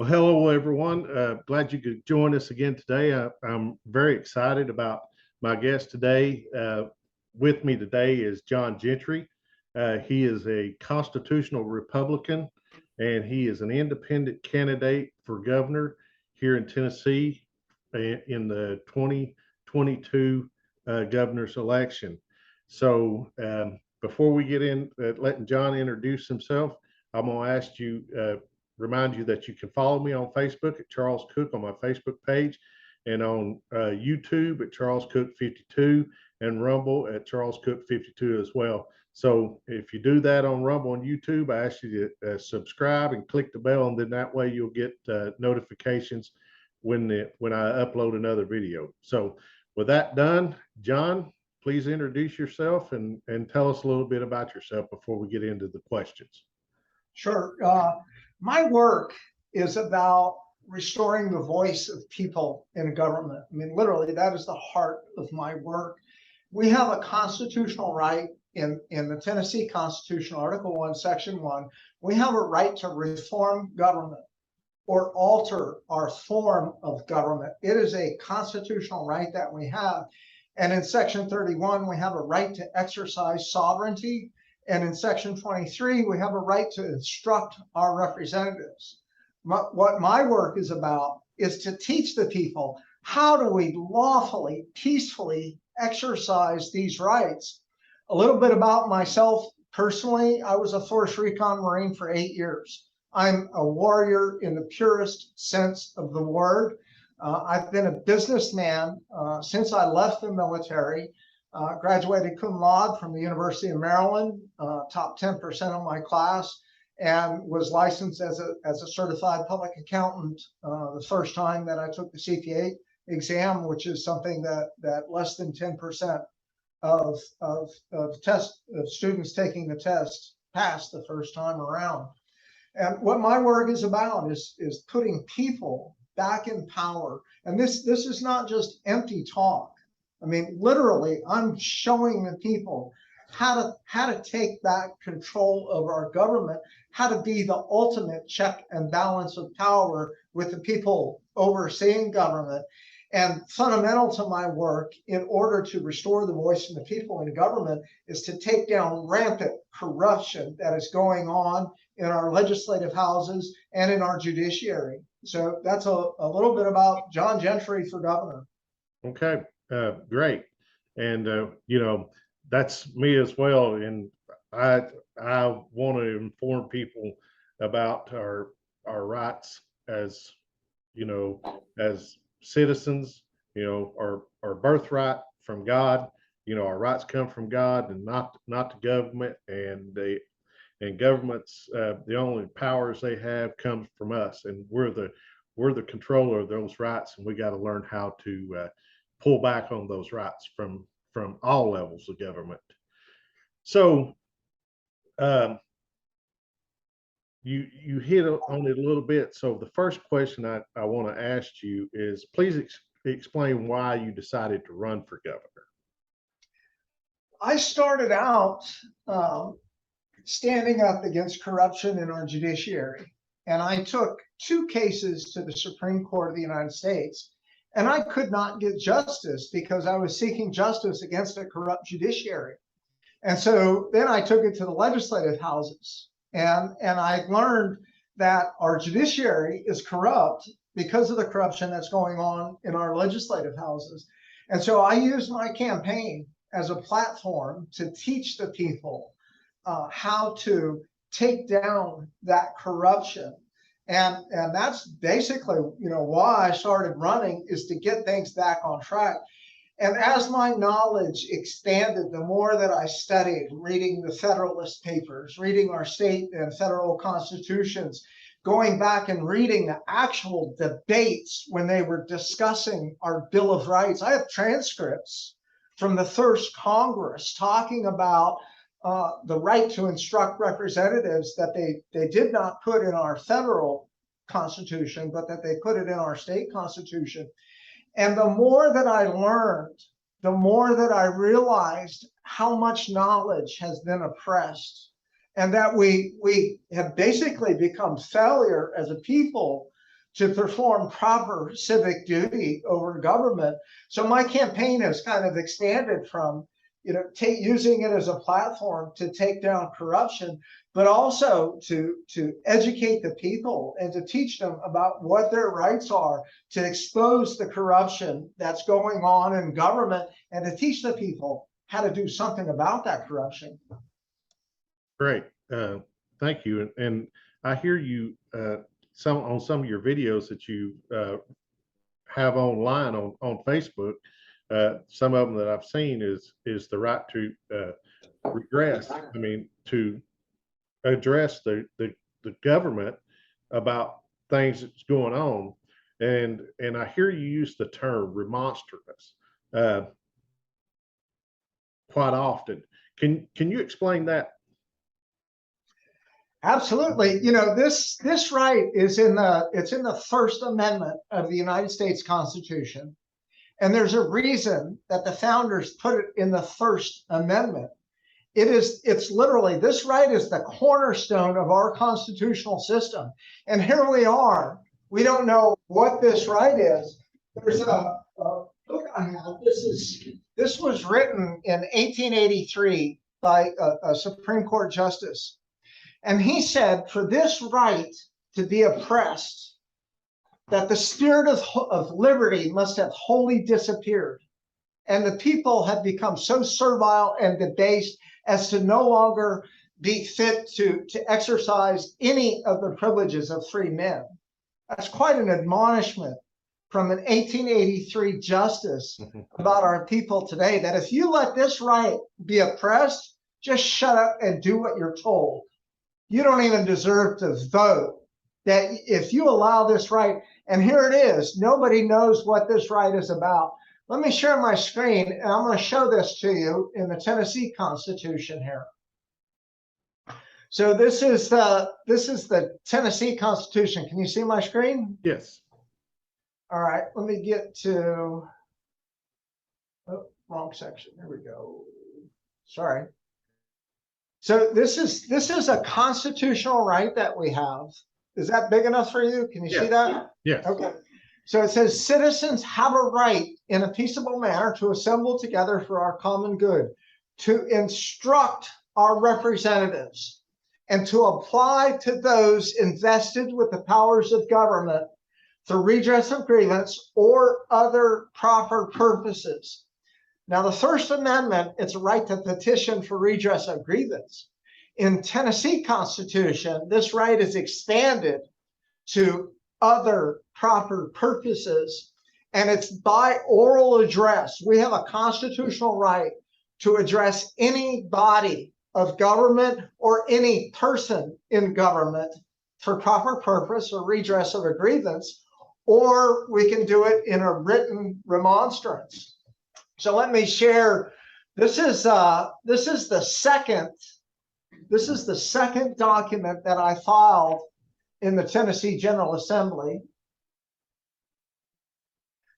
Well, hello, everyone. Glad you could join us again today. I'm very excited about my guest today. With me today is John Gentry. He is a constitutional Republican, and he is an independent candidate for governor here in Tennessee in the 2022 governor's election. So before we get in, letting John introduce himself, I'm going to ask you remind you that you can follow me on Facebook at Charles Cook on my Facebook page, and on YouTube at Charles Cook 52, and Rumble at Charles Cook 52 as well. So if you do that on Rumble and YouTube, I ask you to subscribe and click the bell, and then that way you'll get notifications when I upload another video. So with that done, John, please introduce yourself and tell us a little bit about yourself before we get into the questions. Sure. My work is about restoring the voice of people in government. I mean, literally, that is the heart of my work. We have a constitutional right in the Tennessee Constitution, Article 1, Section 1. We have a right to reform government or alter our form of government. It is a constitutional right that we have. And in Section 31, we have a right to exercise sovereignty. And in Section 23, we have a right to instruct our representatives. What my work is about is to teach the people, how do we lawfully, peacefully exercise these rights? A little bit about myself personally. I was a Force Recon Marine for 8 years. I'm a warrior in the purest sense of the word. I've been a businessman since I left the military. Graduated cum laude from the University of Maryland, top 10% of my class, and was licensed as a certified public accountant the first time that I took the CPA exam, which is something that less than 10% of students taking the test pass the first time around. And what my work is about is putting people back in power. And this is not just empty talk. I mean, literally, I'm showing the people how to take back control of our government, how to be the ultimate check and balance of power with the people overseeing government. And fundamental to my work, in order to restore the voice of the people in government, is to take down rampant corruption that is going on in our legislative houses and in our judiciary. So that's a little bit about John Gentry for governor. Okay. Great. And, that's me as well. And I want to inform people about our rights as, as citizens, our birthright from God. Our rights come from God and not the government. And governments, the only powers they have comes from us. And we're the controller of those rights. And we got to learn how to pull back on those rights from all levels of government. So you hit on it a little bit. So the first question I want to ask you is, please explain why you decided to run for governor. I started out standing up against corruption in our judiciary, and I took 2 cases to the Supreme Court of the United States. And I could not get justice because I was seeking justice against a corrupt judiciary. And so then I took it to the legislative houses. And I learned that our judiciary is corrupt because of the corruption that's going on in our legislative houses. And so I used my campaign as a platform to teach the people how to take down that corruption. And that's basically, why I started running, is to get things back on track. And as my knowledge expanded, the more that I studied, reading the Federalist Papers, reading our state and federal constitutions, going back and reading the actual debates when they were discussing our Bill of Rights. I have transcripts from the first Congress talking about the right to instruct representatives that they did not put in our federal constitution, but that they put it in our state constitution. And the more that I learned, the more that I realized how much knowledge has been oppressed, and that we have basically become failure as a people to perform proper civic duty over government. So my campaign has kind of expanded from, using it as a platform to take down corruption, but also to educate the people and to teach them about what their rights are, to expose the corruption that's going on in government, and to teach the people how to do something about that corruption. Great. Thank you. And I hear you on some of your videos that you have online on Facebook. Some of them that I've seen is the right to regress. I mean, to address the government about things that's going on. And I hear you use the term remonstrance quite often. Can you explain that? Absolutely. This right is in the First Amendment of the United States Constitution. And there's a reason that the founders put it in the First Amendment. It's literally, this right is the cornerstone of our constitutional system. And here we are. We don't know what this right is. There's a book I have. This was written in 1883 by a Supreme Court justice. And he said, for this right to be oppressed, that the spirit of liberty must have wholly disappeared. And the people have become so servile and debased as to no longer be fit to exercise any of the privileges of free men. That's quite an admonishment from an 1883 justice about our people today, that if you let this right be oppressed, just shut up and do what you're told. You don't even deserve to vote. That if you allow this right, and here it is, nobody knows what this right is about. Let me share my screen, and I'm going to show this to you in the Tennessee Constitution here. So this is the Tennessee Constitution. Can you see my screen? Yes. All right, let me get to, oh, wrong section. Here we go. Sorry. So this is a constitutional right that we have. Is that big enough for you? Can you see that? Yes. Okay. So it says citizens have a right in a peaceable manner to assemble together for our common good, to instruct our representatives, and to apply to those invested with the powers of government for redress of grievance or other proper purposes. Now, the First Amendment, it's a right to petition for redress of grievance. In Tennessee Constitution, this right is expanded to other proper purposes, and it's by oral address. We have a constitutional right to address any body of government or any person in government for proper purpose or redress of a grievance, or we can do it in a written remonstrance. So let me share. This is the second document that I filed in the Tennessee General Assembly.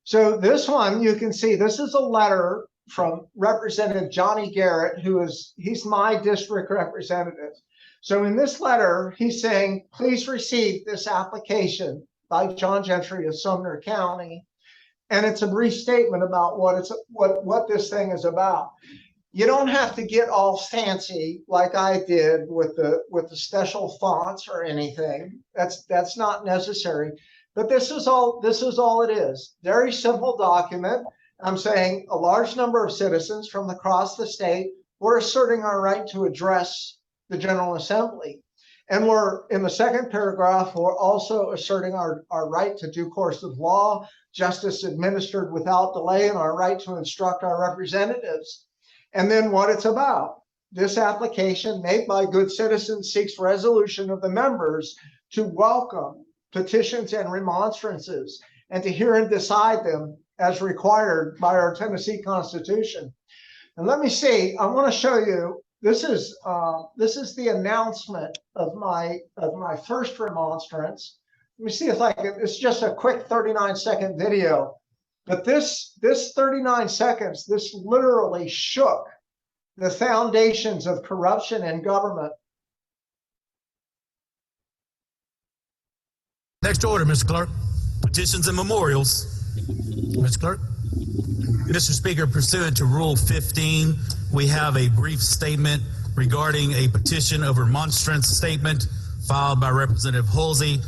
So this one, you can see, this is a letter from Representative Johnny Garrett, he's my district representative. So in this letter, he's saying, please receive this application by John Gentry of Sumner County. And it's a brief statement about what this thing is about. You don't have to get all fancy like I did with the special fonts or anything. That's not necessary. But this is all it is. Very simple document. I'm saying a large number of citizens from across the state, we're asserting our right to address the General Assembly. And we're in the second paragraph, we're also asserting our right to due course of law, justice administered without delay, and our right to instruct our representatives. And then what it's about. This application made by good citizens seeks resolution of the members to welcome petitions and remonstrances and to hear and decide them as required by our Tennessee Constitution. And let me see, I want to show you, this is the announcement of my first remonstrance. Let me see if I can, it's just a quick 39-second video. But this 39 seconds, this literally shook the foundations of corruption in government. Next order, Mr. Clerk. Petitions and memorials. Mr. Clerk. Mr. Speaker, pursuant to Rule 15, we have a brief statement regarding a petition of remonstrance statement filed by Representative Hulsey.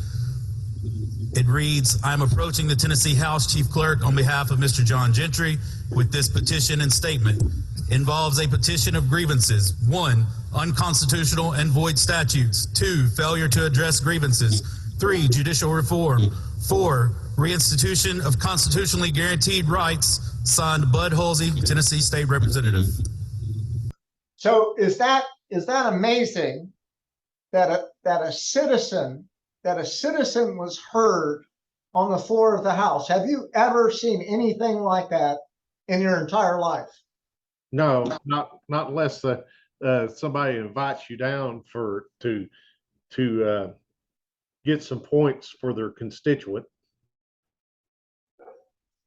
It reads, I'm approaching the Tennessee House Chief Clerk on behalf of Mr. John Gentry with this petition and statement. Involves a petition of grievances. 1, unconstitutional and void statutes. 2, failure to address grievances. 3, judicial reform. 4, reinstitution of constitutionally guaranteed rights. Signed, Bud Hulsey, Tennessee State Representative. So is that amazing that a citizen was heard on the floor of the House? Have you ever seen anything like that in your entire life? No, not unless somebody invites you down to get some points for their constituent.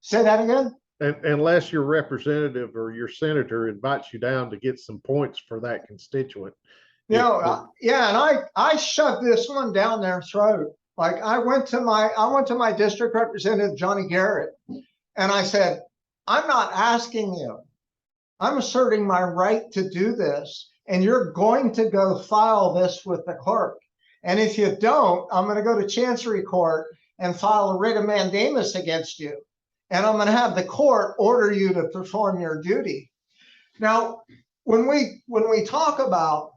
Say that again? Unless your representative or your senator invites you down to get some points for that constituent. Yeah, and I shoved this one down their throat. Like I went to my district representative, Johnny Garrett, and I said, I'm not asking you. I'm asserting my right to do this, and you're going to go file this with the clerk. And if you don't, I'm going to go to Chancery Court and file a writ of mandamus against you. And I'm going to have the court order you to perform your duty. Now, when we talk about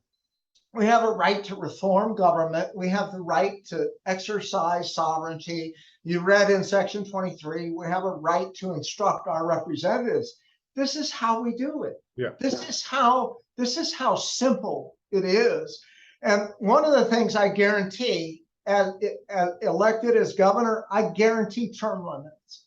we have a right to reform government, we have the right to exercise sovereignty. You read in Section 23, we have a right to instruct our representatives. This is how we do it. Yeah. This is how simple it is. And one of the things I guarantee, as elected as governor, I guarantee term limits.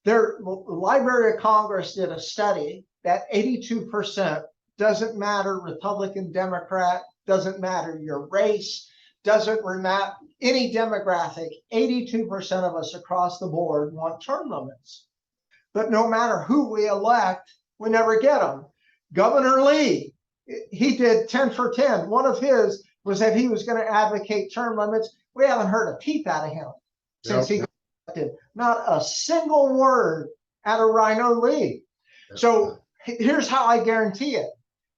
The Library of Congress did a study that 82% doesn't matter Republican, Democrat, doesn't matter your race, doesn't matter any demographic. 82% of us across the board want term limits. But no matter who we elect, we never get them. Governor Lee, he did 10 for 10. One of his was that he was going to advocate term limits. We haven't heard a peep out of him since he got elected. Not a single word out of Rhino Lee. So here's how I guarantee it,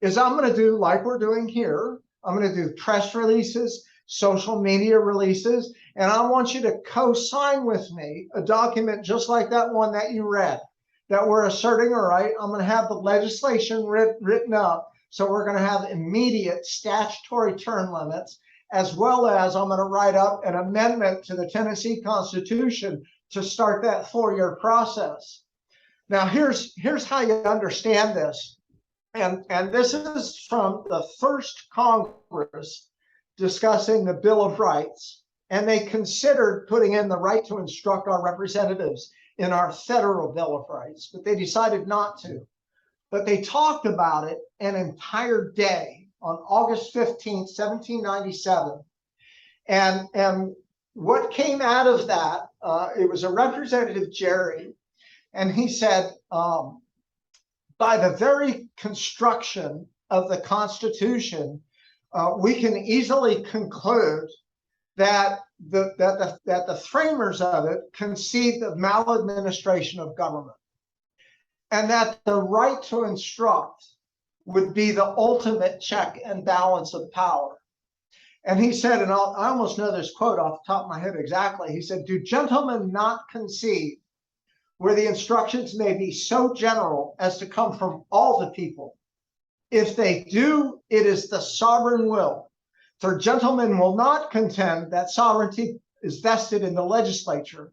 is I'm going to do like we're doing here. I'm going to do press releases, social media releases, and I want you to co-sign with me a document just like that one that you read, that we're asserting a right. I'm going to have the legislation written up. So we're going to have immediate statutory term limits, as well as I'm going to write up an amendment to the Tennessee Constitution to start that 4-year process. Now, here's how you understand this. And this is from the first Congress discussing the Bill of Rights. And they considered putting in the right to instruct our representatives in our federal Bill of Rights, but they decided not to. But they talked about it an entire day on August 15th, 1797. And what came out of that, it was a Representative Jerry, and he said, by the very construction of the Constitution, we can easily conclude that the framers of it conceived of maladministration of government, and that the right to instruct would be the ultimate check and balance of power. And he said, and I almost know this quote off the top of my head exactly, he said, do gentlemen not conceive where the instructions may be so general as to come from all the people? If they do, it is the sovereign will. For gentlemen will not contend that sovereignty is vested in the legislature.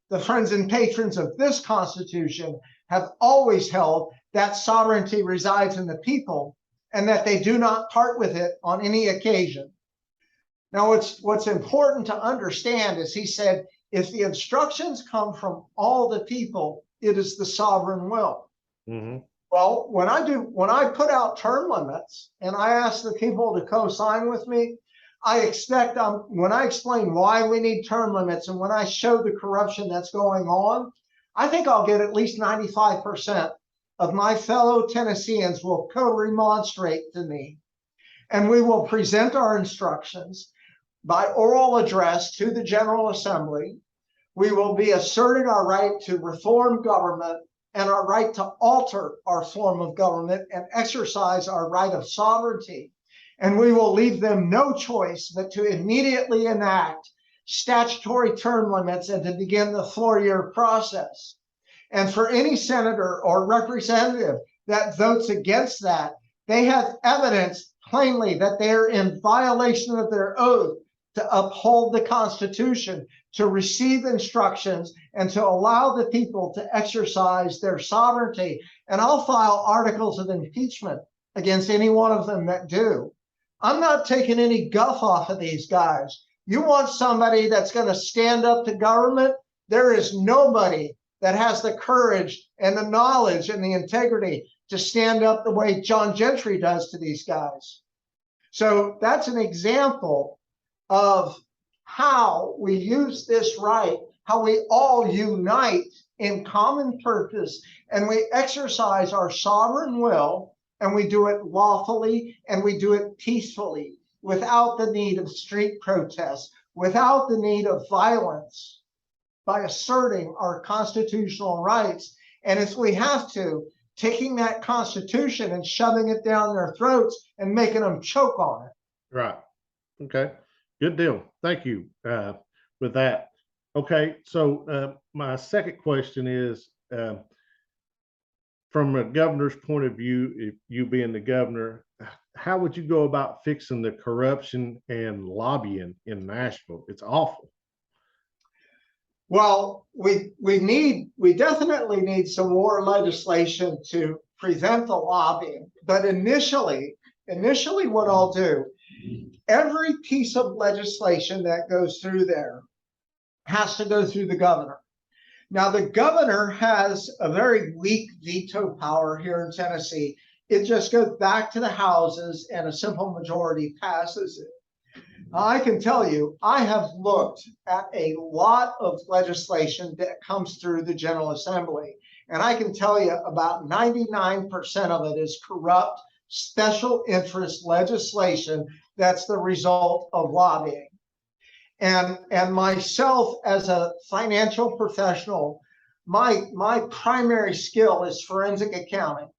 The friends and patrons of this Constitution have always held that sovereignty resides in the people and that they do not part with it on any occasion. Now, what's important to understand is he said, if the instructions come from all the people, it is the sovereign will. Mm-hmm. Well, when I put out term limits and I ask the people to co-sign with me, I expect when I explain why we need term limits and when I show the corruption that's going on, I think I'll get at least 95% of my fellow Tennesseans will co-remonstrate to me, and we will present our instructions. by oral address to the General Assembly. We will be asserting our right to reform government and our right to alter our form of government and exercise our right of sovereignty. And we will leave them no choice but to immediately enact statutory term limits and to begin the 4-year process. And for any senator or representative that votes against that, they have evidence plainly that they are in violation of their oath to uphold the Constitution, to receive instructions, and to allow the people to exercise their sovereignty. And I'll file articles of impeachment against any one of them that do. I'm not taking any guff off of these guys. You want somebody that's going to stand up to government? There is nobody that has the courage and the knowledge and the integrity to stand up the way John Gentry does to these guys. So that's an example of how we use this right, how we all unite in common purpose, and we exercise our sovereign will, and we do it lawfully, and we do it peacefully, without the need of street protests, without the need of violence, by asserting our constitutional rights. And if we have to, taking that Constitution and shoving it down their throats and making them choke on it. Right. Okay. Good deal. Thank you with that. Okay. So my second question is, from a governor's point of view, if you being the governor, how would you go about fixing the corruption and lobbying in Nashville? It's awful. Well, we definitely need some more legislation to prevent the lobbying. But initially what I'll do, every piece of legislation that goes through there has to go through the governor. Now, the governor has a very weak veto power here in Tennessee. It just goes back to the houses and a simple majority passes it. I can tell you, I have looked at a lot of legislation that comes through the General Assembly, and I can tell you about 99% of it is corrupt, special interest legislation that's the result of lobbying. And myself as a financial professional, my primary skill is forensic accounting.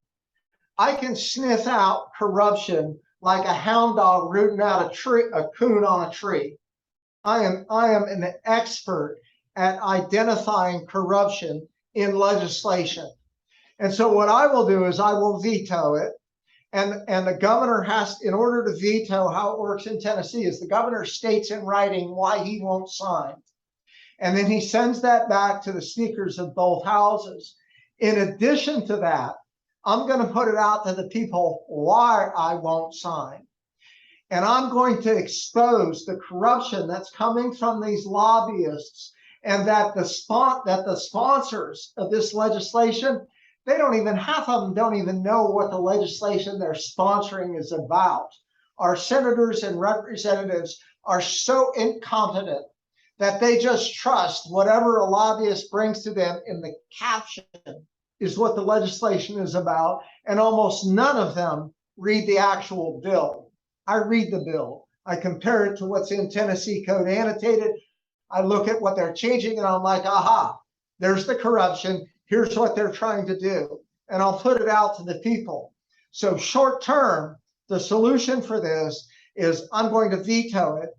I can sniff out corruption like a hound dog rooting out a coon on a tree. I am an expert at identifying corruption in legislation. And so what I will do is I will veto it. And the governor has, in order to veto, how it works in Tennessee is the governor states in writing why he won't sign. And then he sends that back to the speakers of both houses. In addition to that, I'm going to put it out to the people why I won't sign. And I'm going to expose the corruption that's coming from these lobbyists, and that the sponsors of this legislation, half of them don't even know what the legislation they're sponsoring is about. Our senators and representatives are so incompetent that they just trust whatever a lobbyist brings to them in the caption is what the legislation is about. And almost none of them read the actual bill. I read the bill. I compare it to what's in Tennessee Code annotated. I look at what they're changing and I'm like, aha, there's the corruption. Here's what they're trying to do. And I'll put it out to the people. So short term, the solution for this is I'm going to veto it,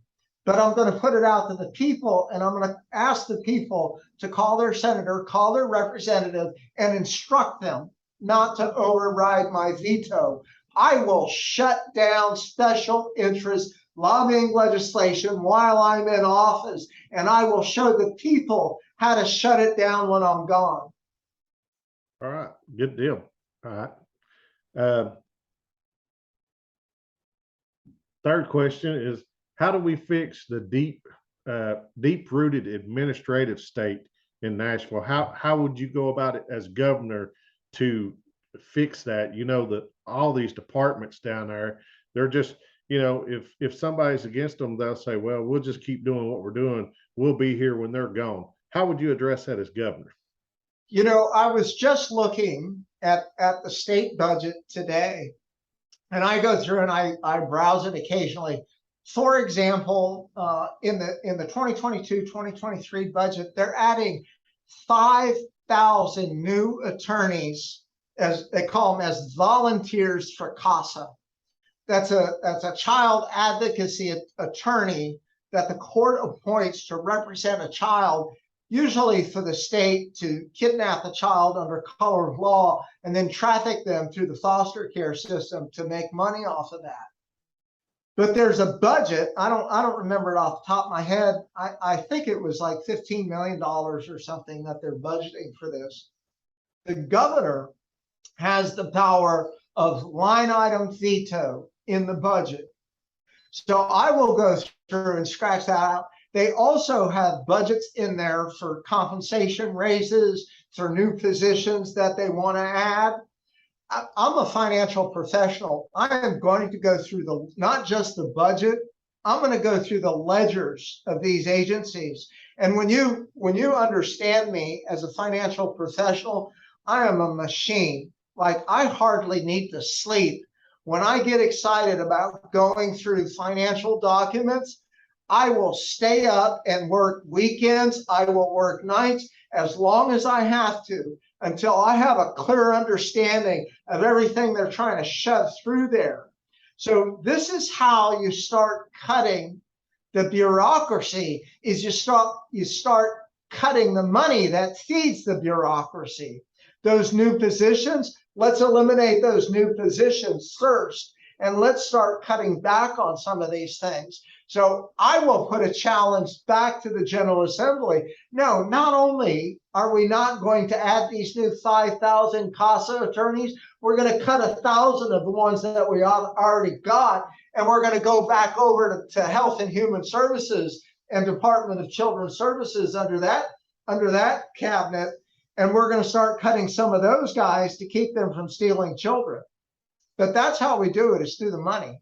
but I'm going to put it out to the people, and I'm going to ask the people to call their senator, call their representative, and instruct them not to override my veto. I will shut down special interest lobbying legislation while I'm in office, and I will show the people how to shut it down when I'm gone. All right, good deal. All right. Third question is, how do we fix the deep-rooted administrative state in Nashville? How would you go about it as governor to fix that? You know, that all these departments down there, they're just, you know, if somebody's against them, they'll say, well, we'll just keep doing what we're doing. We'll be here when they're gone. How would you address that as governor? You know, I was just looking at the state budget today, and I go through and I browse it occasionally. For example, in the 2022-2023 budget, they're adding 5,000 new attorneys, as they call them, as volunteers for CASA. That's a child advocacy attorney that the court appoints to represent a child, usually for the state, to kidnap a child under color of law and then traffic them through the foster care system to make money off of that. But there's a budget. I don't remember it off the top of my head. I think it was like $15 million or something that they're budgeting for this. The governor has the power of line item veto in the budget. So I will go through and scratch that out. They also have budgets in there for compensation raises, for new positions that they want to add. I'm a financial professional. I am going to go through not just the budget, I'm going to go through the ledgers of these agencies. And when you understand me as a financial professional, I am a machine. Like, I hardly need to sleep. When I get excited about going through financial documents, I will stay up and work weekends. I will work nights as long as I have to, until I have a clear understanding of everything they're trying to shove through there. So this is how you start cutting the bureaucracy, is you start cutting the money that feeds the bureaucracy. Those new positions, let's eliminate those new positions first, and let's start cutting back on some of these things. So I will put a challenge back to the General Assembly. No, not only are we not going to add these new 5,000 CASA attorneys, we're going to cut 1,000 of the ones that we already got, and we're going to go back over to Health and Human Services and Department of Children's Services under that cabinet, and we're going to start cutting some of those guys to keep them from stealing children. But that's how we do it, is through the money.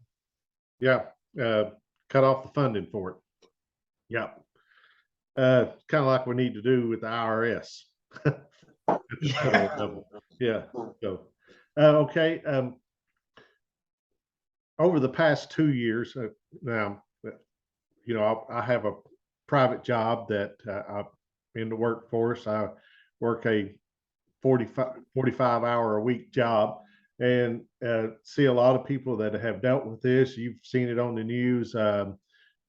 Yeah, cut off the funding for it. Yeah, kind of like we need to do with the IRS. At the federal level. Yeah. So, okay. Over the past 2 years, now, you know, I have a private job that I'm in the workforce. I work a 45 hour a week job, and see a lot of people that have dealt with this. You've seen it on the news,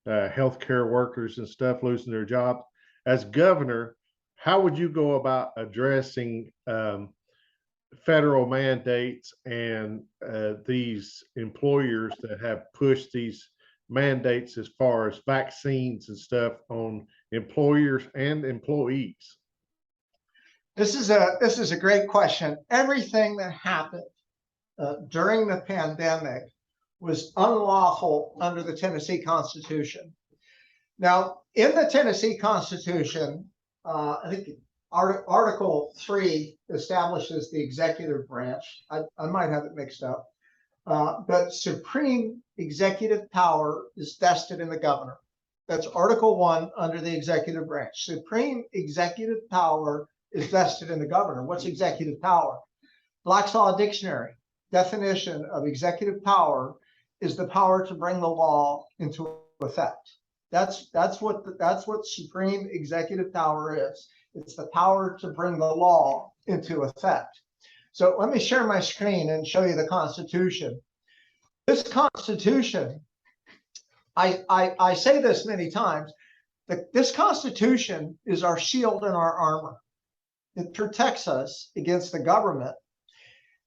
healthcare workers and stuff losing their jobs. As governor, how would you go about addressing federal mandates and these employers that have pushed these mandates as far as vaccines and stuff on employers and employees? This is a great question. Everything that happened during the pandemic was unlawful under the Tennessee Constitution. Now, in the Tennessee Constitution, I think Article 3 establishes the executive branch. I might have it mixed up, but supreme executive power is vested in the governor. That's Article 1 under the executive branch. Supreme executive power is vested in the governor. What's executive power? Black's Law Dictionary definition of executive power is the power to bring the law into effect. That's what supreme executive power is. It's the power to bring the law into effect. So let me share my screen and show you the Constitution. This Constitution, I say this many times, that this Constitution is our shield and our armor. It protects us against the government.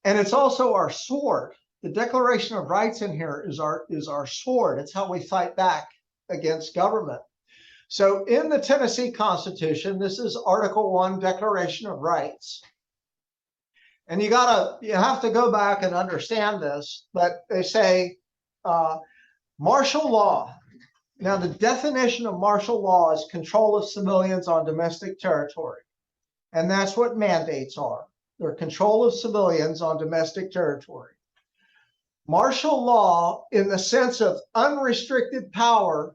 And it's also our sword. The Declaration of Rights in here is our sword. It's how we fight back against government. So in the Tennessee Constitution, this is Article 1, Declaration of Rights. And you have to go back and understand this, but they say martial law. Now, the definition of martial law is control of civilians on domestic territory. And that's what mandates are. They're control of civilians on domestic territory. Martial law in the sense of unrestricted power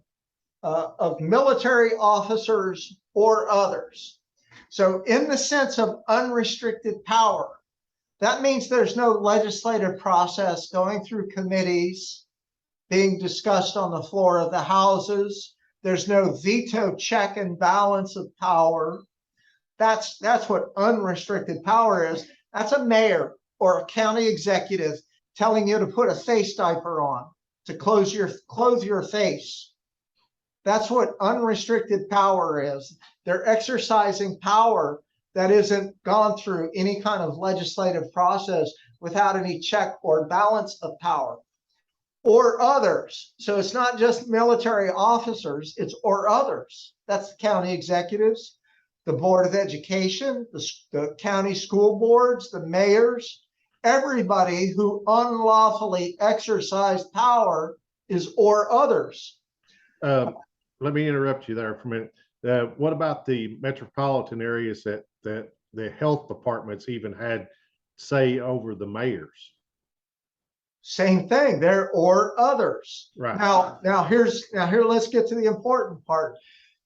of military officers or others. So in the sense of unrestricted power, that means there's no legislative process going through committees. being discussed on the floor of the houses. There's no veto check and balance of power. That's what unrestricted power is. That's a mayor or a county executive telling you to put a face diaper on, to clothe your face. That's what unrestricted power is. They're exercising power that isn't gone through any kind of legislative process without any check or balance of power. Or others. So it's not just military officers, it's or others. That's the county executives, the Board of Education, the county school boards, the mayors. Everybody who unlawfully exercised power is or others. Let me interrupt you there for a minute. What about the metropolitan areas that the health departments even had say over the mayors? Same thing. There or others. Right. Now here, let's get to the important part.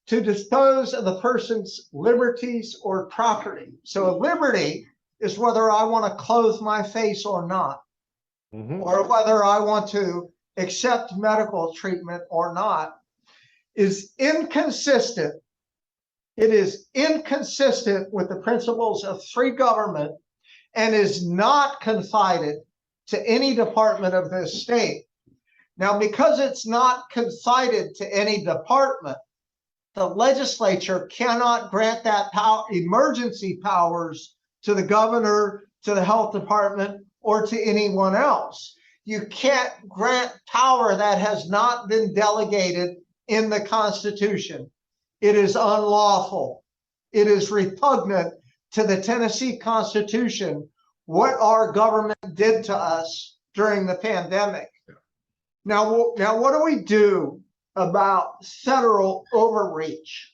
To dispose of the person's liberties or property. So a liberty is whether I want to clothe my face or not, or whether I want to accept medical treatment or not, is inconsistent. It is inconsistent with the principles of free government and is not confided to any department of this state. Now, because it's not confided to any department, the legislature cannot grant that emergency powers to the governor, to the health department, or to anyone else. You can't grant power that has not been delegated in the Constitution. It is unlawful. It is repugnant to the Tennessee Constitution, what our government did to us during the pandemic. Now what do we do about federal overreach?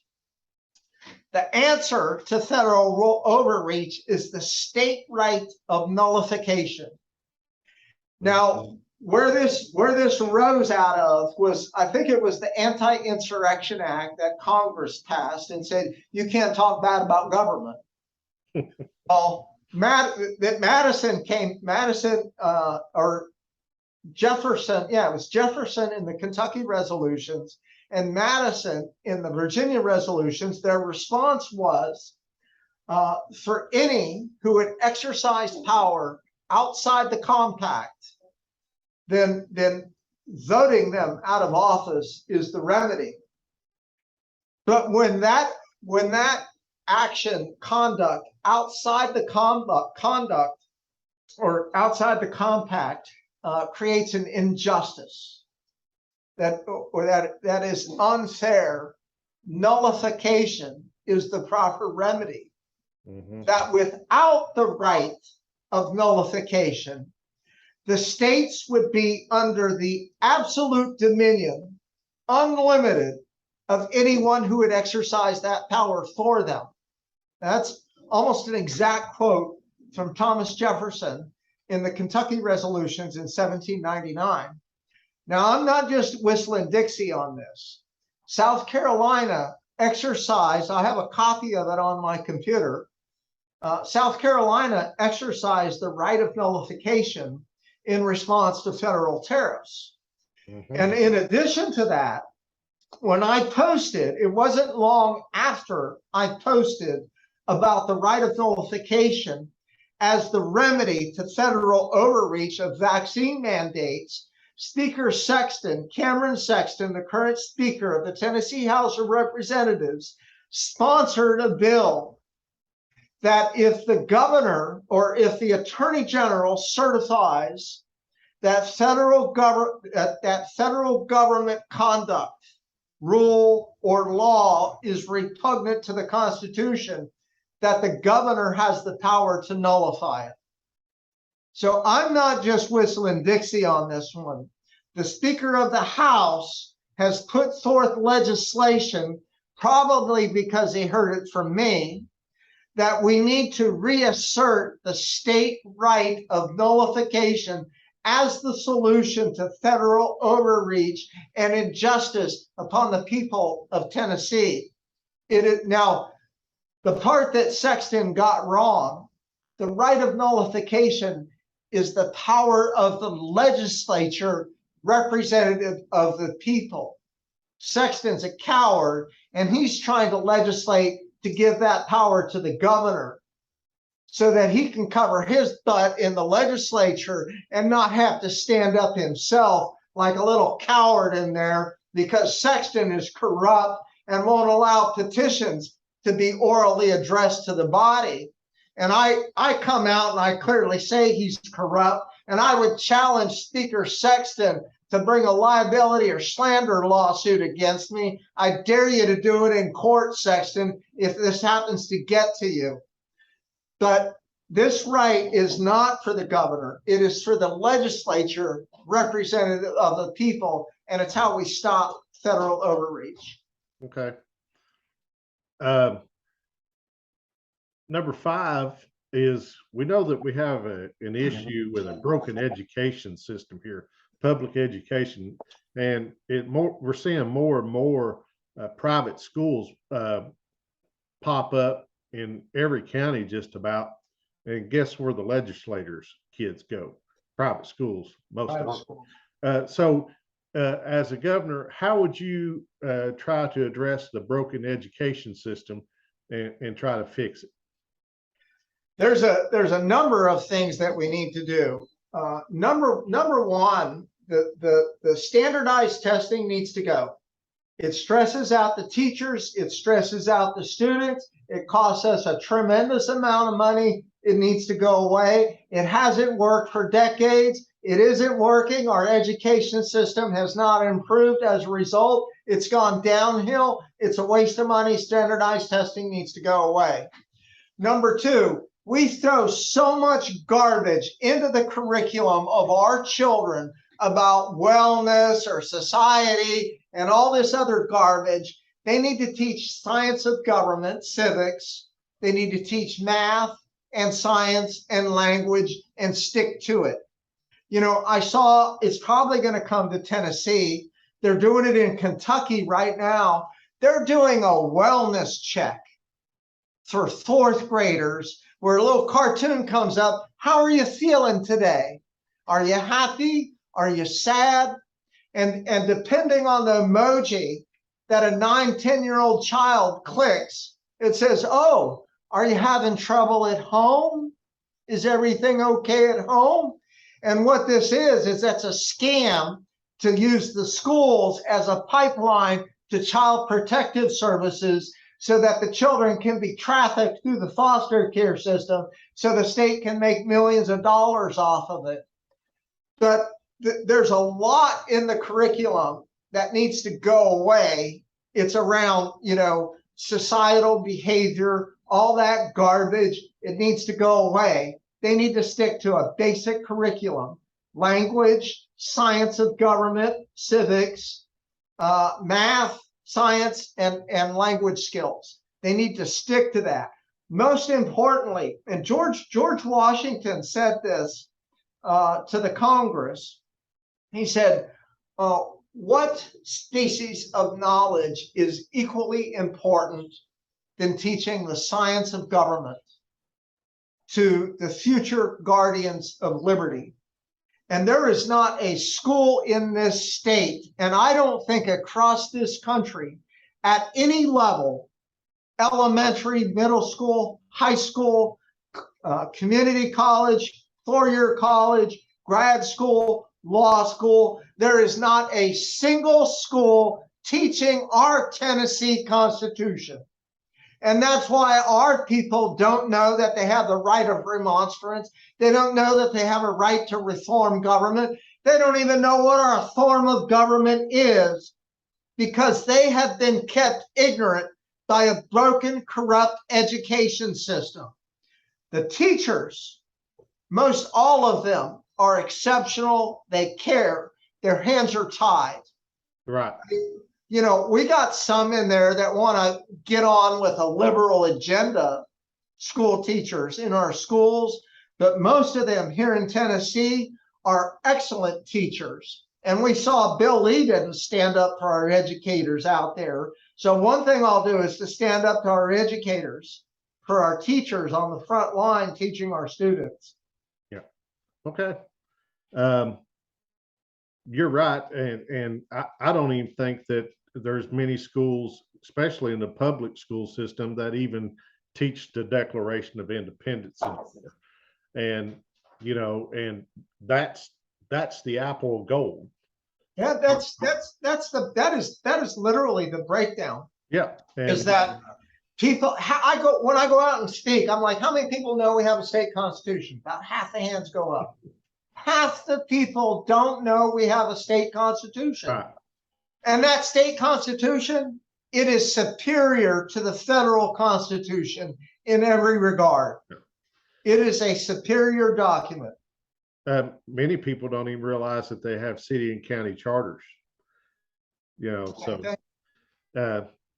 The answer to federal overreach is the state right of nullification. Now, where this rose out of was, I think it was the Anti-Insurrection Act that Congress passed and said, you can't talk bad about government. Well, Jefferson, it was Jefferson in the Kentucky resolutions and Madison in the Virginia resolutions. Their response was for any who had exercised power outside the compact, then voting them out of office is the remedy. But when that conduct outside the conduct or outside the compact creates an injustice that is unfair, nullification is the proper remedy. That without the right of nullification, the states would be under the absolute dominion, unlimited, of anyone who would exercise that power for them. That's almost an exact quote from Thomas Jefferson in the Kentucky resolutions in 1799. Now, I'm not just whistling Dixie on this. South Carolina exercised, I have a copy of it on my computer. South Carolina exercised the right of nullification in response to federal tariffs. And in addition to that, when I posted, it wasn't long after I posted about the right of nullification as the remedy to federal overreach of vaccine mandates, Speaker Sexton, Cameron Sexton, the current Speaker of the Tennessee House of Representatives, sponsored a bill that if the governor or if the attorney general certifies that federal government conduct, rule, or law is repugnant to the Constitution, that the governor has the power to nullify it. So I'm not just whistling Dixie on this one. The Speaker of the House has put forth legislation, probably because he heard it from me, that we need to reassert the state right of nullification as the solution to federal overreach and injustice upon the people of Tennessee. Now, the part that Sexton got wrong, the right of nullification is the power of the legislature representative of the people. Sexton's a coward, and he's trying to legislate to give that power to the governor so that he can cover his butt in the legislature and not have to stand up himself like a little coward in there because Sexton is corrupt and won't allow petitions to be orally addressed to the body. And I come out and I clearly say he's corrupt, and I would challenge Speaker Sexton to bring a liability or slander lawsuit against me. I dare you to do it in court, Sexton, if this happens to get to you. But this right is not for the governor. It is for the legislature, representative of the people, and it's how we stop federal overreach. Okay. Number 5 is, we know that we have an issue with a broken education system here, public education, and we're seeing more and more private schools pop up in every county just about. And guess where the legislators' kids go? Private schools, most of them. So as a governor, how would you try to address the broken education system and try to fix it? There's a number of things that we need to do. Number one, the standardized testing needs to go. It stresses out the teachers. It stresses out the students. It costs us a tremendous amount of money. It needs to go away. It hasn't worked for decades. It isn't working. Our education system has not improved as a result. It's gone downhill. It's a waste of money. Standardized testing needs to go away. Number two, we throw so much garbage into the curriculum of our children about wellness or society and all this other garbage. They need to teach science of government, civics. They need to teach math and science and language and stick to it. You know, I saw it's probably going to come to Tennessee. They're doing it in Kentucky right now. They're doing a wellness check for fourth graders where a little cartoon comes up. How are you feeling today? Are you happy? Are you sad? And depending on the emoji that a 9-10-year-old child clicks, it says, oh, are you having trouble at home? Is everything okay at home? And what this is that's a scam to use the schools as a pipeline to child protective services so that the children can be trafficked through the foster care system so the state can make millions of dollars off of it. But there's a lot in the curriculum that needs to go away. It's around, societal behavior, all that garbage. It needs to go away. They need to stick to a basic curriculum: language, science of government, civics, math, science, and language skills. They need to stick to that. Most importantly, and George Washington said this to the Congress. He said, what species of knowledge is equally important than teaching the science of government to the future guardians of liberty? And there is not a school in this state, and I don't think across this country, at any level, elementary, middle school, high school, community college, four-year college, grad school, law school, there is not a single school teaching our Tennessee Constitution. And that's why our people don't know that they have the right of remonstrance. They don't know that they have a right to reform government. They don't even know what our form of government is because they have been kept ignorant by a broken, corrupt education system. The teachers, most all of them, are exceptional. They care. Their hands are tied. Right. We got some in there that want to get on with a liberal agenda, school teachers in our schools, but most of them here in Tennessee are excellent teachers. And we saw Bill Lee didn't stand up for our educators out there. So one thing I'll do is to stand up to our educators, for our teachers on the front line teaching our students. Yeah. Okay. you're right, and I don't even think that there's many schools, especially in the public school system, that even teach the Declaration of Independence anymore. And and that's the apple of gold. Yeah, that is literally the breakdown. Yeah, Is that people? When I go out and speak, I'm like, how many people know we have a state constitution? About half the hands go up. Half the people don't know we have a state constitution. right. And that state constitution, it is superior to the federal constitution in every regard. It is a superior document. Many people don't even realize that they have city and county charters.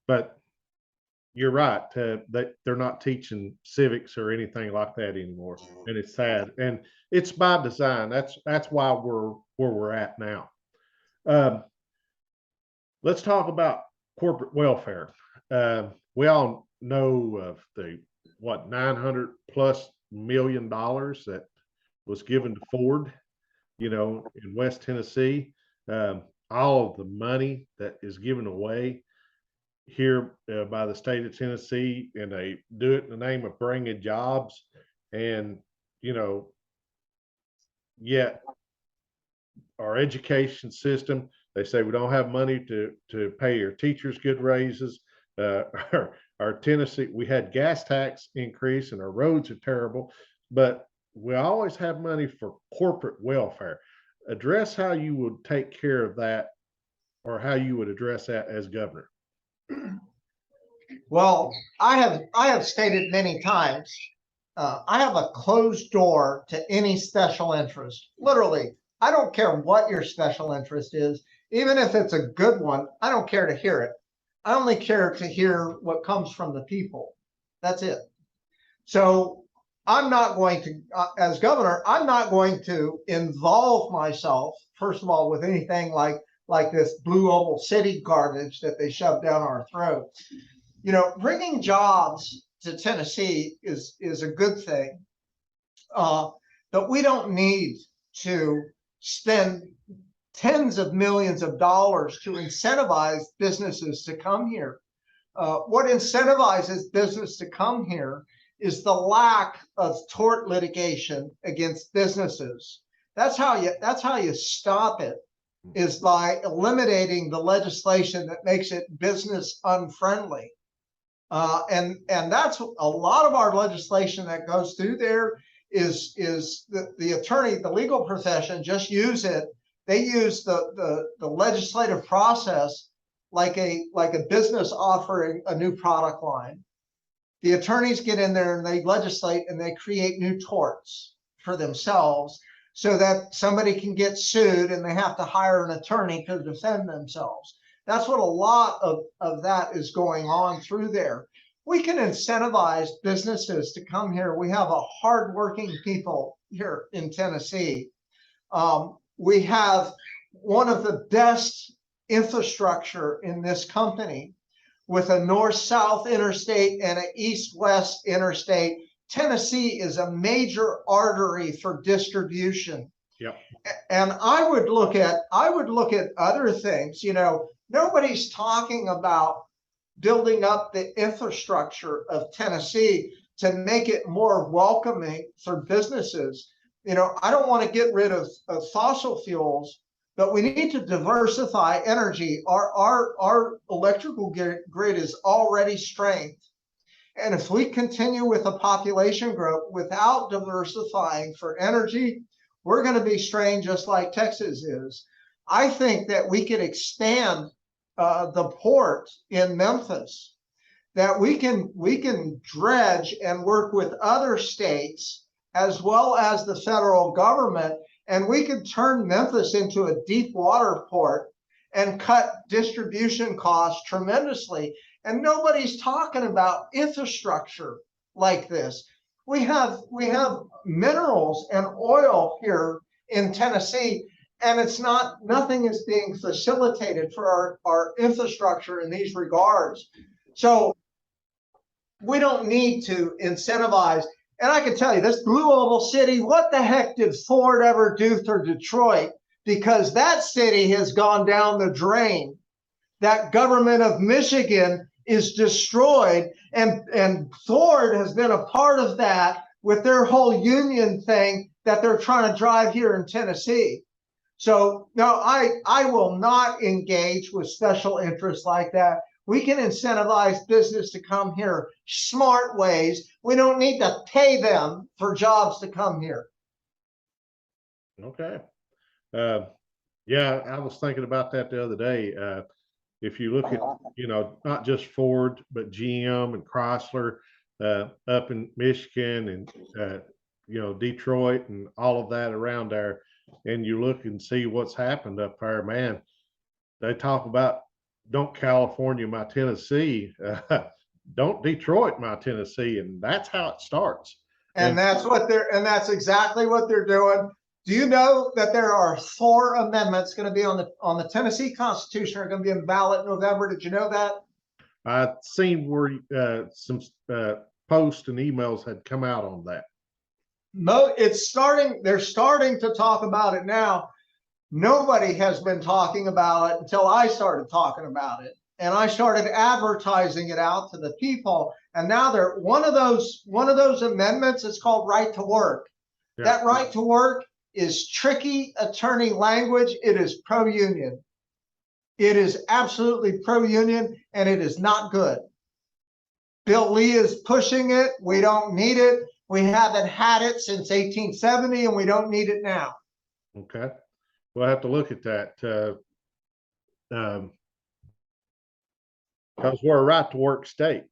But you're right. They're not teaching civics or anything like that anymore, and it's sad. And it's by design. That's why we're where we're at now. Um, let's talk about corporate welfare. We all know of the $900+ million that was given to Ford, in West Tennessee. All of the money that is given away here by the state of Tennessee, and they do it in the name of bringing jobs. And yet our education system, they say we don't have money to pay your teachers good raises. Our Tennessee, we had gas tax increase, and our roads are terrible, but we always have money for corporate welfare. Address how you would take care of that, or how you would address that as governor. Well, I have stated many times, I have a closed door to any special interest. Literally, I don't care what your special interest is, even if it's a good one. I don't care to hear it. I only care to hear what comes from the people. That's it. So I'm not going to, as governor, I'm not going to involve myself, first of all, with anything like this Blue Oval City garbage that they shove down our throats. Bringing jobs to Tennessee is a good thing, but we don't need to spend tens of millions of dollars to incentivize businesses to come here. What incentivizes business to come here is the lack of tort litigation against businesses. That's how you stop it, is by eliminating the legislation that makes it business unfriendly. And that's a lot of our legislation that goes through there is the attorney, the legal profession just use it. They use the legislative process like a business offering a new product line. The attorneys get in there and they legislate and they create new torts for themselves so that somebody can get sued and they have to hire an attorney to defend themselves. That's what a lot of that is going on through there. We can incentivize businesses to come here. We have a hardworking people here in Tennessee. We have one of the best infrastructure in this company, with a north-south interstate and an east-west interstate. Tennessee is a major artery for distribution. Yep. And I would look at other things. Nobody's talking about building up the infrastructure of Tennessee to make it more welcoming for businesses. I don't want to get rid of fossil fuels, but we need to diversify energy. Our electrical grid is already strained. And if we continue with a population growth without diversifying for energy, we're going to be strained just like Texas is. I think that we could expand the port in Memphis, that we can dredge and work with other states as well as the federal government, and we could turn Memphis into a deep water port and cut distribution costs tremendously. And nobody's talking about infrastructure like this. We have minerals and oil here in Tennessee, and nothing is being facilitated for our infrastructure in these regards. So we don't need to incentivize. And I can tell you, this Blue Oval City, what the heck did Ford ever do for Detroit because that city has gone down the drain. That government of Michigan is destroyed, and Ford has been a part of that with their whole union thing that they're trying to drive here in Tennessee. So no, I will not engage with special interests like that. We can incentivize business to come here smart ways. We don't need to pay them for jobs to come here. Okay. Yeah, I was thinking about that the other day. If you look at, not just Ford, but GM and Chrysler up in Michigan and, Detroit and all of that around there, and you look and see what's happened up there, man, they talk about don't California my Tennessee, don't Detroit my Tennessee, and that's how it starts. And that's exactly what they're doing. Do you know that there are 4 amendments going to be on the Tennessee Constitution are going to be on ballot in November? Did you know that? I've seen where some posts and emails had come out on that. It's starting. They're starting to talk about it now. Nobody has been talking about it until I started talking about it, and I started advertising it out to the people. And now they're one of those amendments is called right to work. Yeah. That right to work is tricky attorney language. It is pro-union. It is absolutely pro-union, and it is not good. Bill Lee is pushing it. We don't need it. We haven't had it since 1870, and we don't need it now. Okay. We'll have to look at that. Because we're a right to work state.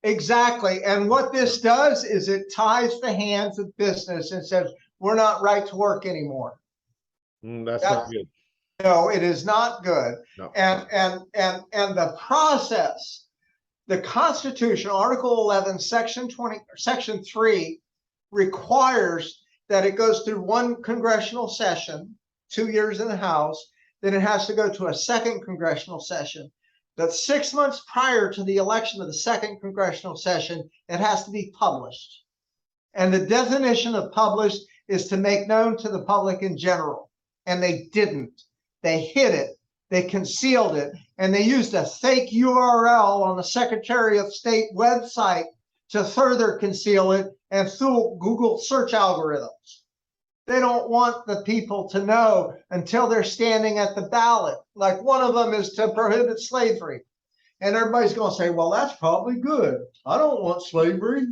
Exactly. And what this does is it ties the hands of business and says, we're not right to work anymore. That's not good. No, it is not good. No. And the process, the Constitution, Article 11, Section 3 requires that it goes through 1 congressional session, 2 years in the House, then it has to go to a 2nd congressional session. That 6 months prior to the election of the 2nd congressional session, it has to be published. And the definition of published is to make known to the public in general. And they didn't. They hid it. They concealed it. And they used a fake URL on the Secretary of State website to further conceal it and fool Google search algorithms. They don't want the people to know until they're standing at the ballot. Like one of them is to prohibit slavery. And everybody's going to say, well, that's probably good. I don't want slavery.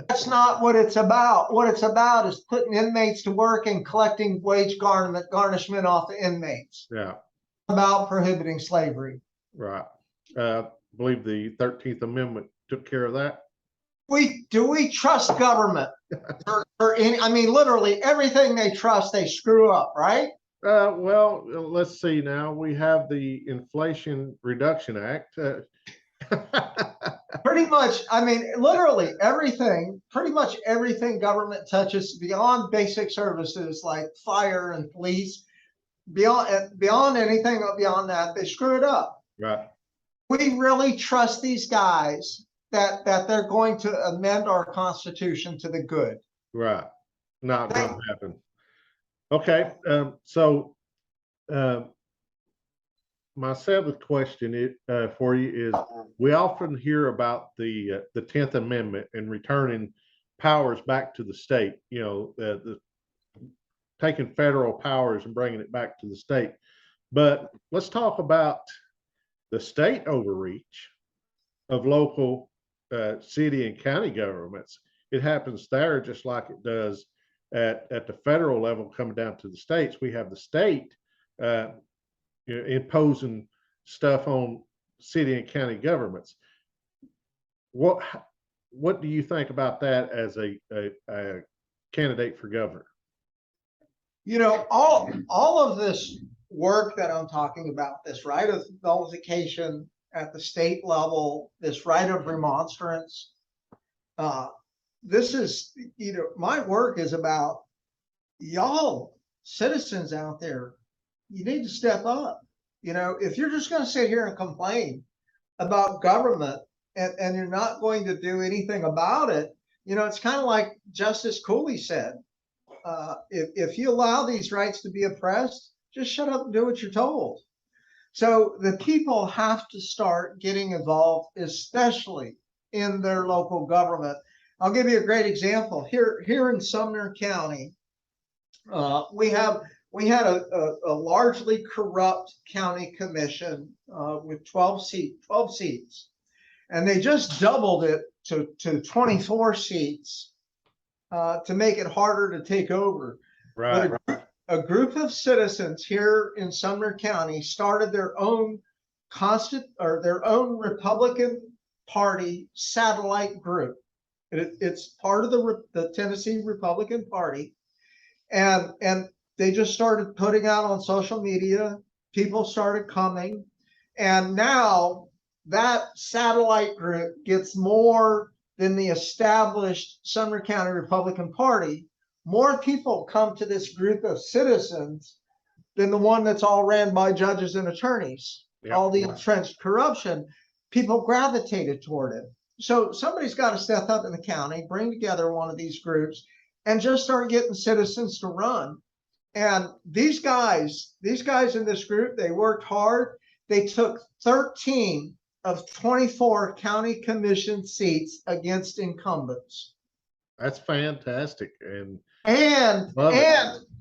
That's not what it's about. What it's about is putting inmates to work and collecting wage garnishment off the inmates. Yeah. About prohibiting slavery. Right. I believe the 13th Amendment took care of that. Do we trust government? Literally everything they trust, they screw up, right? Well, let's see now. We have the Inflation Reduction Act. Pretty much, literally everything, pretty much everything government touches beyond basic services like fire and police, beyond anything beyond that, they screw it up. Right. We really trust these guys that they're going to amend our Constitution to the good. Right. Not going to happen. Okay. My 7th question for you is, we often hear about the 10th Amendment and returning powers back to the state, taking federal powers and bringing it back to the state. But let's talk about the state overreach of local city and county governments. It happens there just like it does at the federal level coming down to the states. We have the state imposing stuff on city and county governments. What do you think about that as a candidate for governor? All of this work that I'm talking about, this right of nullification at the state level, this right of remonstrance, this is, my work is about y'all citizens out there. You need to step up. If you're just going to sit here and complain about government and you're not going to do anything about it, it's kind of like Justice Cooley said. if you allow these rights to be oppressed, just shut up and do what you're told. So the people have to start getting involved, especially in their local government. I'll give you a great example. Here in Sumner County, we had a largely corrupt county commission with 12 seats, and they just doubled it to 24 seats to make it harder to take over. Right. But a group of citizens here in Sumner County started their own Republican Party satellite group. It's part of the Tennessee Republican Party, and they just started putting out on social media. People started coming, and now that satellite group gets more than the established Sumner County Republican Party. More people come to this group of citizens than the one that's all ran by judges and attorneys. Yep. All the entrenched corruption, people gravitated toward it. So somebody's got to step up in the county, bring together one of these groups, and just start getting citizens to run. And these guys in this group, they worked hard. They took 13 of 24 county commission seats against incumbents. That's fantastic. And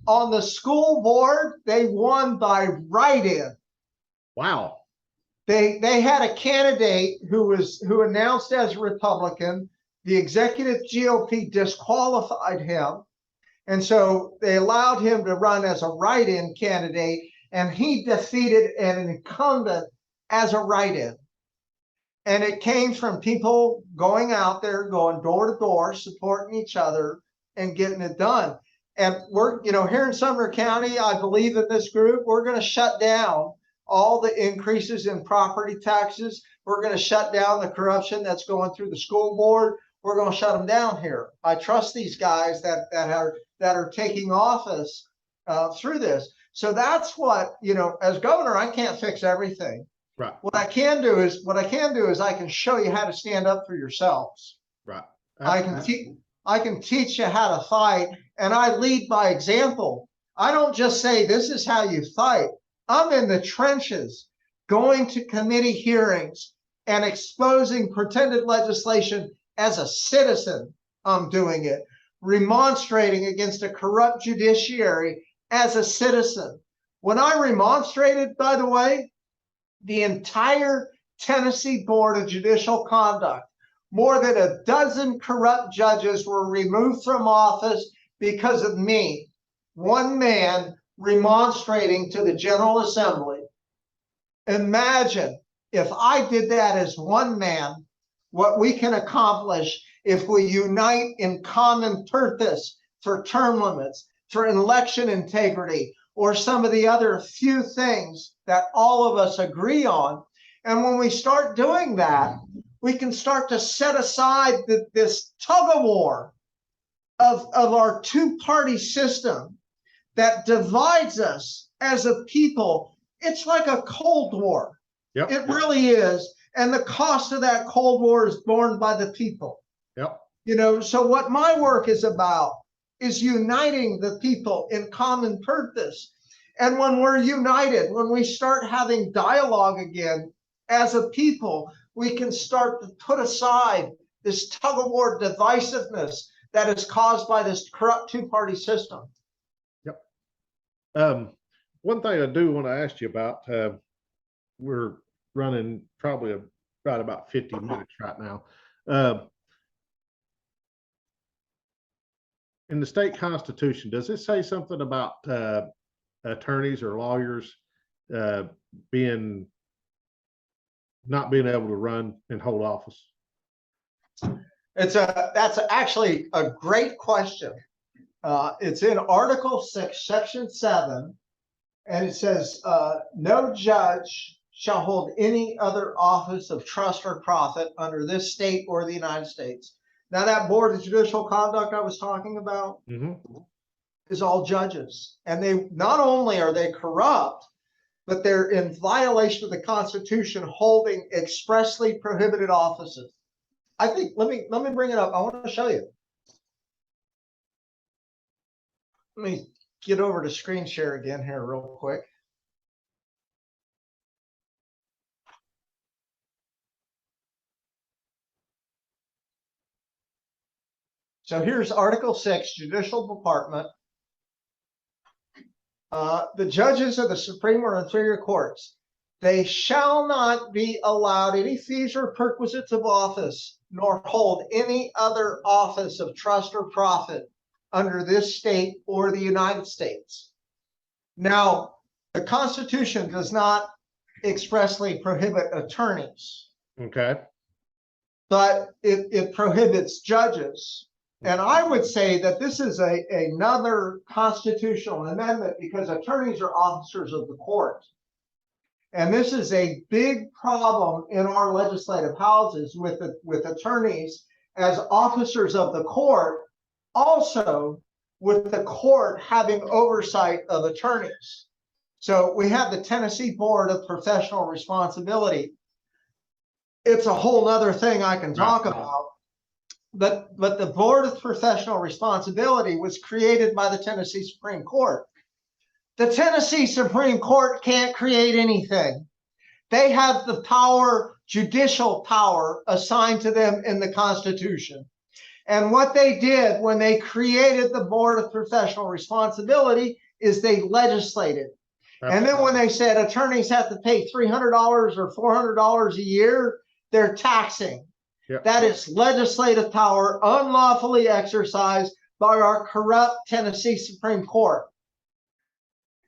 on the school board, they won by write-in. wow. They had a candidate who announced as a Republican. The executive GOP disqualified him, and so they allowed him to run as a write-in candidate, and he defeated an incumbent as a write-in. And it came from people going out there, going door to door, supporting each other and getting it done. And we're, here in Sumner County, I believe in this group, we're going to shut down all the increases in property taxes. We're going to shut down the corruption that's going through the school board. We're going to shut them down here. I trust these guys that are taking office through this. So that's what, as governor, I can't fix everything. Right. What I can do is I can show you how to stand up for yourselves. Right. I can teach you how to fight, and I lead by example. I don't just say this is how you fight. I'm in the trenches, going to committee hearings and exposing pretended legislation as a citizen. I'm doing it, remonstrating against a corrupt judiciary as a citizen. When I remonstrated, by the way, the entire Tennessee Board of Judicial Conduct, more than a dozen corrupt judges were removed from office because of me, one man remonstrating to the General Assembly. Imagine if I did that as one man, what we can accomplish if we unite in common purpose for term limits, for election integrity, or some of the other few things that all of us agree on. And when we start doing that, we can start to set aside this tug of war of our two-party system that divides us as a people. It's like a Cold War. Yep. It really is. And the cost of that Cold War is borne by the people. Yep. So what my work is about is uniting the people in common purpose. And when we're united, when we start having dialogue again as a people, we can start to put aside this tug of war divisiveness that is caused by this corrupt two-party system. Yep. One thing I do want to ask you about, we're running probably right about 50 minutes right now. In the state constitution, does it say something about attorneys or lawyers not being able to run and hold office? That's actually a great question. It's in Article 6, Section 7, and it says, no judge shall hold any other office of trust or profit under this state or the United States. Now, that Board of Judicial Conduct I was talking about is all judges. And they not only are they corrupt, but they're in violation of the Constitution, holding expressly prohibited offices. I think, let me bring it up. I want to show you. Let me get over to screen share again here real quick. So here's Article 6, Judicial Department. The judges of the Supreme or inferior courts, they shall not be allowed any fees or perquisites of office, nor hold any other office of trust or profit under this state or the United States. Now, the Constitution does not expressly prohibit attorneys, Okay. but it prohibits judges. And I would say that this is another constitutional amendment because attorneys are officers of the court. And this is a big problem in our legislative houses with attorneys as officers of the court, also with the court having oversight of attorneys. So we have the Tennessee Board of Professional Responsibility. It's a whole nother thing I can talk about. But the Board of Professional Responsibility was created by the Tennessee Supreme Court. The Tennessee Supreme Court can't create anything. They have the power, judicial power, assigned to them in the Constitution. And what they did when they created the Board of Professional Responsibility is they legislated. And then when they said attorneys have to pay $300 or $400 a year, they're taxing. Yep. That is legislative power unlawfully exercised by our corrupt Tennessee Supreme Court.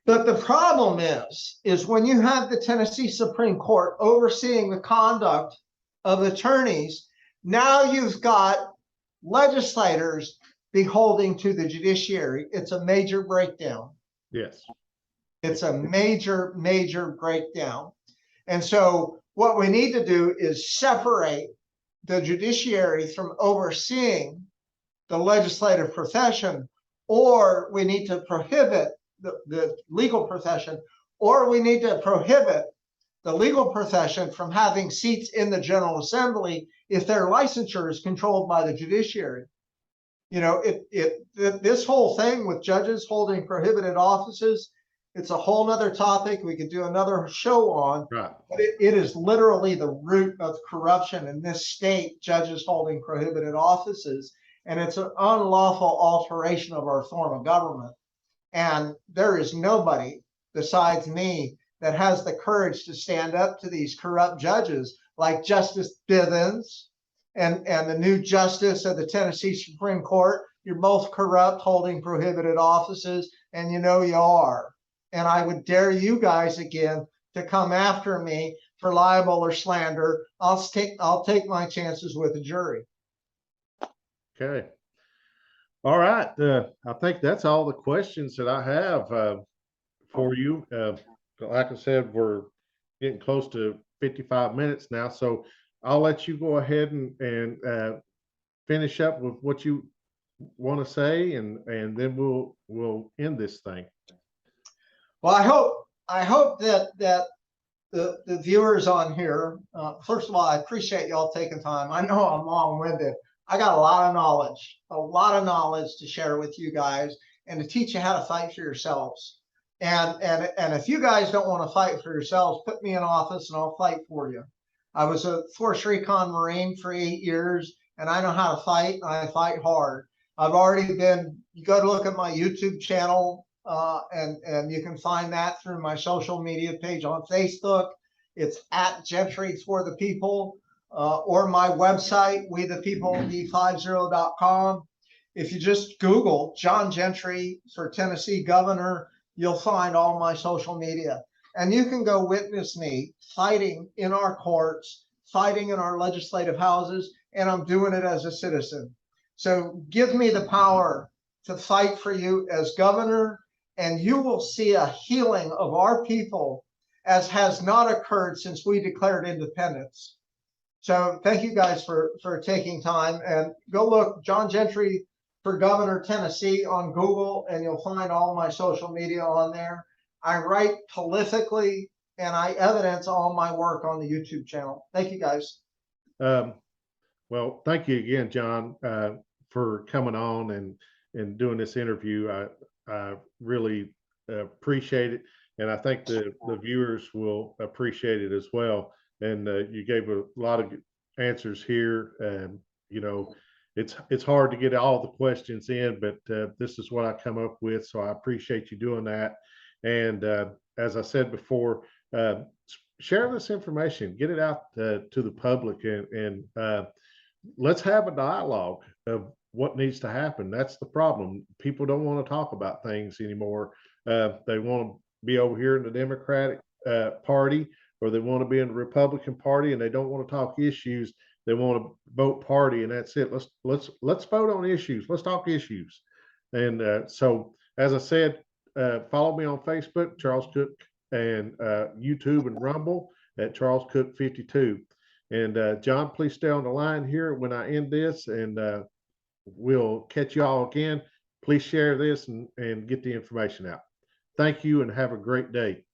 But the problem is when you have the Tennessee Supreme Court overseeing the conduct of attorneys, now you've got legislators beholding to the judiciary. It's a major breakdown. Yes. It's a major, major breakdown. And so what we need to do is separate the judiciary from overseeing the legislative profession, or we need to prohibit the legal profession, or we need to prohibit the legal profession from having seats in the General Assembly if their licensure is controlled by the judiciary. You know, this whole thing with judges holding prohibited offices, it's a whole nother topic we could do another show on. Right. But it is literally the root of corruption in this state, judges holding prohibited offices. And it's an unlawful alteration of our form of government. And there is nobody besides me that has the courage to stand up to these corrupt judges like Justice Bivens and the new justice of the Tennessee Supreme Court. You're both corrupt, holding prohibited offices, and you know you are. And I would dare you guys again to come after me for libel or slander. I'll take my chances with a jury. Okay. All right. I think that's all the questions that I have for you. Like I said, we're getting close to 55 minutes now, so I'll let you go ahead and finish up with what you want to say, and then we'll end this thing. Well, I hope that the viewers on here, first of all, I appreciate y'all taking time. I know I'm long-winded. I got a lot of knowledge to share with you guys and to teach you how to fight for yourselves. And if you guys don't want to fight for yourselves, put me in office and I'll fight for you. I was a Force Recon Marine for 8 years, and I know how to fight, and I fight hard. I've already been, you go to look at my YouTube channel, and you can find that through my social media page on Facebook. It's at Gentry for the People, or my website, wethepeopleD50.com. If you just Google John Gentry for Tennessee governor, you'll find all my social media. And you can go witness me fighting in our courts, fighting in our legislative houses, and I'm doing it as a citizen. So give me the power to fight for you as governor, and you will see a healing of our people as has not occurred since we declared independence. So thank you guys for taking time, and go look John Gentry for Governor Tennessee on Google, and you'll find all my social media on there. I write prolifically, and I evidence all my work on the YouTube channel. Thank you guys. Well, thank you again, John, for coming on and doing this interview. I really appreciate it, and I think the viewers will appreciate it as well. And you gave a lot of answers here, and you know, it's hard to get all the questions in, but this is what I come up with. So I appreciate you doing that. And as I said before, uh, share this information, get it out to the public, and let's have a dialogue of what needs to happen. That's the problem. People don't want to talk about things anymore. They want to be over here in the Democratic Party, or they want to be in the Republican Party, and they don't want to talk issues. They want to vote party, and that's it. Let's vote on issues. Let's talk issues. And so, as I said, follow me on Facebook, Charles Cook, and YouTube and Rumble at Charles Cook 52. And John, please stay on the line here when I end this, and we'll catch you all again. Please share this and get the information out. Thank you and have a great day.